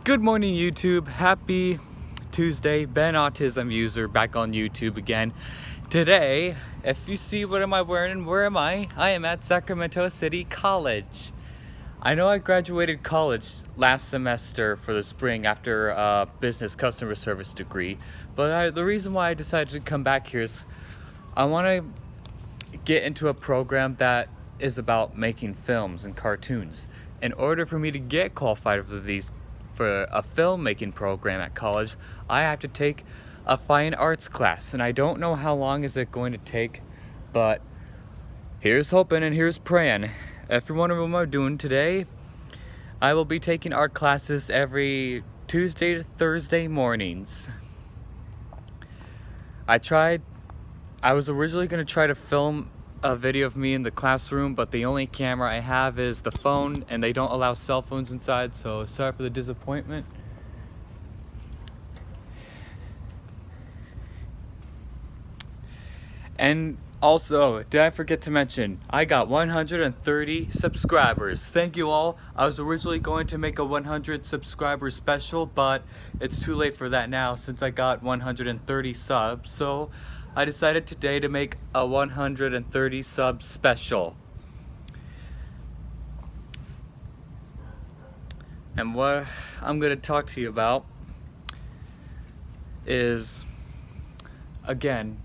Good morning, YouTube. Happy Tuesday. Ben, Autism user, back on YouTube again. Today, if you see what am I wearing and where am I am at Sacramento City College. I know I graduated college last semester for the spring after a business customer service degree, but the reason why I decided to come back here is I want to get into a program that is about making films and cartoons. In order for me to get qualified for a filmmaking program at college, I have to take a fine arts class, and I don't know how long is it going to take, but here's hoping and here's praying. If you're wondering what I'm doing today, I will be taking art classes every Tuesday to Thursday mornings. I was originally going to try to film a video of me in the classroom, but the only camera I have is the phone, and they don't allow cell phones inside, so sorry for the disappointment. And also, did I forget to mention, I got 130 subscribers. Thank you all. I was originally going to make a 100 subscriber special, but it's too late for that now since I got 130 subs, so I decided today to make a 130 sub special. And what I'm going to talk to you about is, again,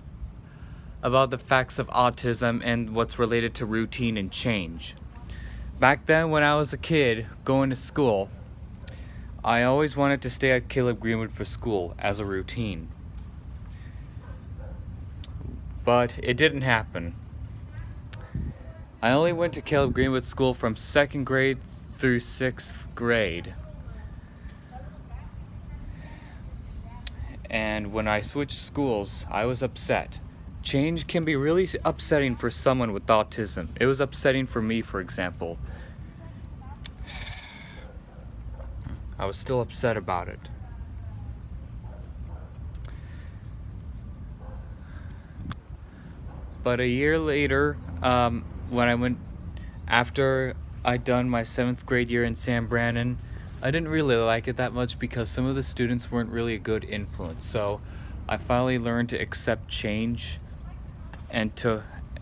about the facts of autism and what's related to routine and change. Back then when I was a kid going to school, I always wanted to stay at Caleb Greenwood for school as a routine. But it didn't happen. I only went to Caleb Greenwood School from 2nd grade through 6th grade. And when I switched schools, I was upset. Change can be really upsetting for someone with autism. It was upsetting for me, for example. I was still upset about it. But a year later, after I'd done my 7th grade year in San Brandon, I didn't really like it that much because some of the students weren't really a good influence. So I finally learned to accept change, and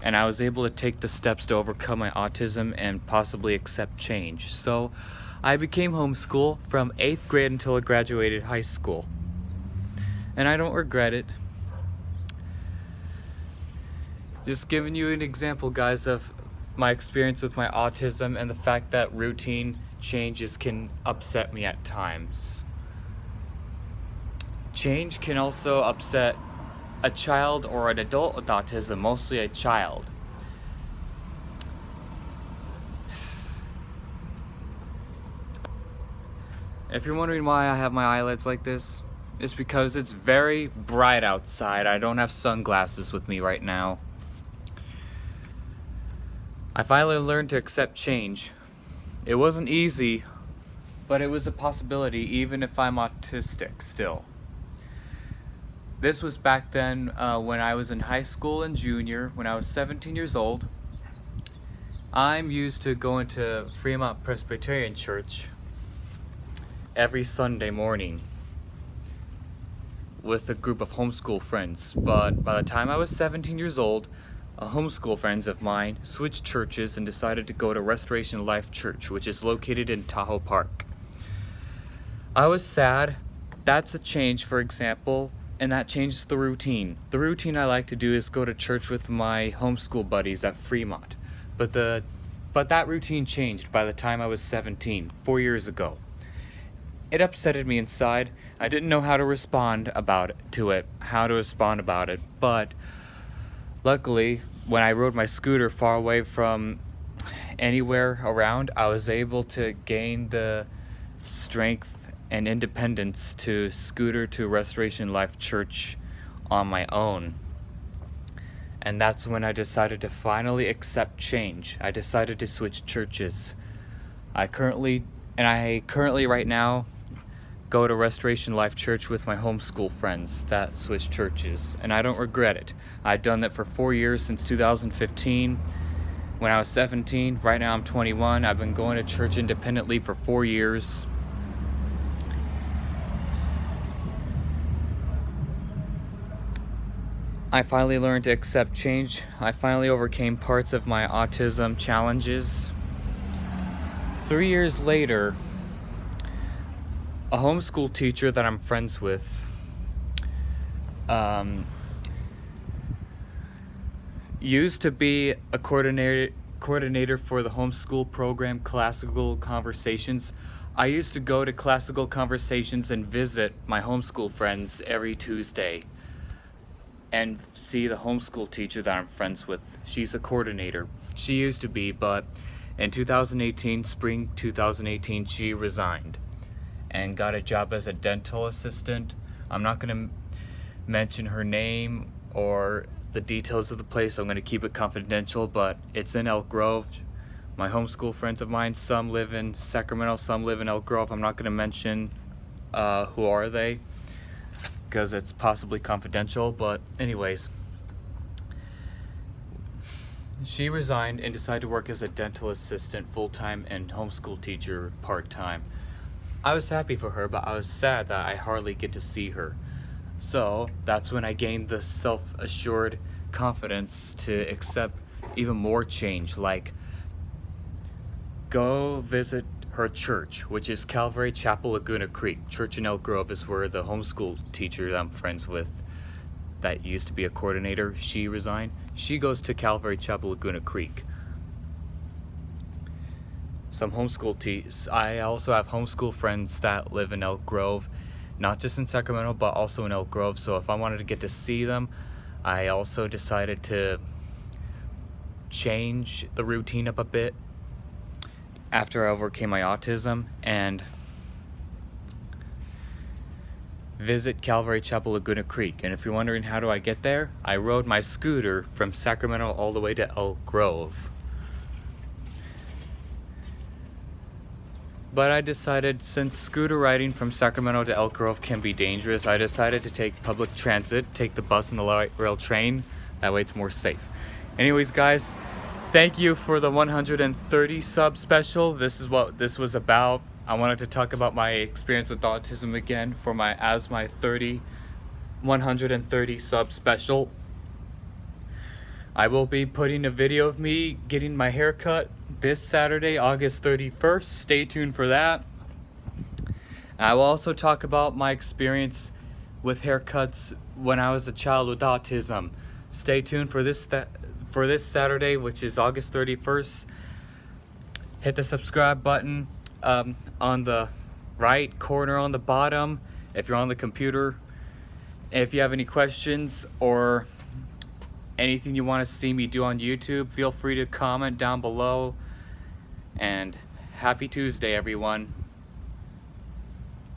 I was able to take the steps to overcome my autism and possibly accept change. So I became homeschool from 8th grade until I graduated high school. And I don't regret it. Just giving you an example, guys, of my experience with my autism and the fact that routine changes can upset me at times. Change can also upset a child or an adult with autism, mostly a child. If you're wondering why I have my eyelids like this, it's because it's very bright outside. I don't have sunglasses with me right now. I finally learned to accept change. It wasn't easy, but it was a possibility even if I'm autistic still. This was back then when I was in high school and junior, when I was 17 years old. I'm used to going to Fremont Presbyterian Church every Sunday morning with a group of homeschool friends, but by the time I was 17 years old, homeschool friends of mine switched churches and decided to go to Restoration Life Church, which is located in Tahoe Park. I was sad. That's a change, for example, and that changes the routine. The routine I like to do is go to church with my homeschool buddies at Fremont. But that routine changed by the time I was 17, 4 years ago. It upsetted me inside. I didn't know how to respond about it, but luckily, when I rode my scooter far away from anywhere around, I was able to gain the strength and independence to scooter to Restoration Life Church on my own. And that's when I decided to finally accept change. I decided to switch churches. I currently right now go to Restoration Life Church with my homeschool friends that switch churches, and I don't regret it. I've done that for 4 years since 2015. When I was 17, right now I'm 21. I've been going to church independently for 4 years. I finally learned to accept change. I finally overcame parts of my autism challenges. 3 years later, a homeschool teacher that I'm friends with used to be a coordinator for the homeschool program Classical Conversations. I used to go to Classical Conversations and visit my homeschool friends every Tuesday and see the homeschool teacher that I'm friends with. She's a coordinator. She used to be, but in 2018, spring 2018, she resigned and got a job as a dental assistant. I'm not going to mention her name or the details of the place. I'm going to keep it confidential, but it's in Elk Grove. My homeschool friends of mine, some live in Sacramento, some live in Elk Grove. I'm not going to mention who are they, because it's possibly confidential, but anyways, she resigned and decided to work as a dental assistant full-time and homeschool teacher part-time. I was happy for her, but I was sad that I hardly get to see her. So that's when I gained the self-assured confidence to accept even more change, like go visit her church, which is Calvary Chapel, Laguna Creek. Church in Elk Grove is where the homeschool teacher that I'm friends with, that used to be a coordinator, she resigned. She goes to Calvary Chapel, Laguna Creek. I also have homeschool friends that live in Elk Grove, not just in Sacramento, but also in Elk Grove. So if I wanted to get to see them, I also decided to change the routine up a bit after I overcame my autism and visit Calvary Chapel, Laguna Creek. And if you're wondering how do I get there, I rode my scooter from Sacramento all the way to Elk Grove. But I decided, since scooter riding from Sacramento to Elk Grove can be dangerous, I decided to take public transit, take the bus and the light rail train. That way it's more safe. Anyways, guys, thank you for the 130 sub special. This is what this was about. I wanted to talk about my experience with autism again for my 130 sub special. I will be putting a video of me getting my hair cut this Saturday, August 31st. Stay tuned for that. I will also talk about my experience with haircuts when I was a child with autism. Stay tuned for this Saturday, which is August 31st. Hit the subscribe button on the right corner on the bottom if you're on the computer. If you have any questions or anything you want to see me do on YouTube, feel free to comment down below. And happy Tuesday, everyone.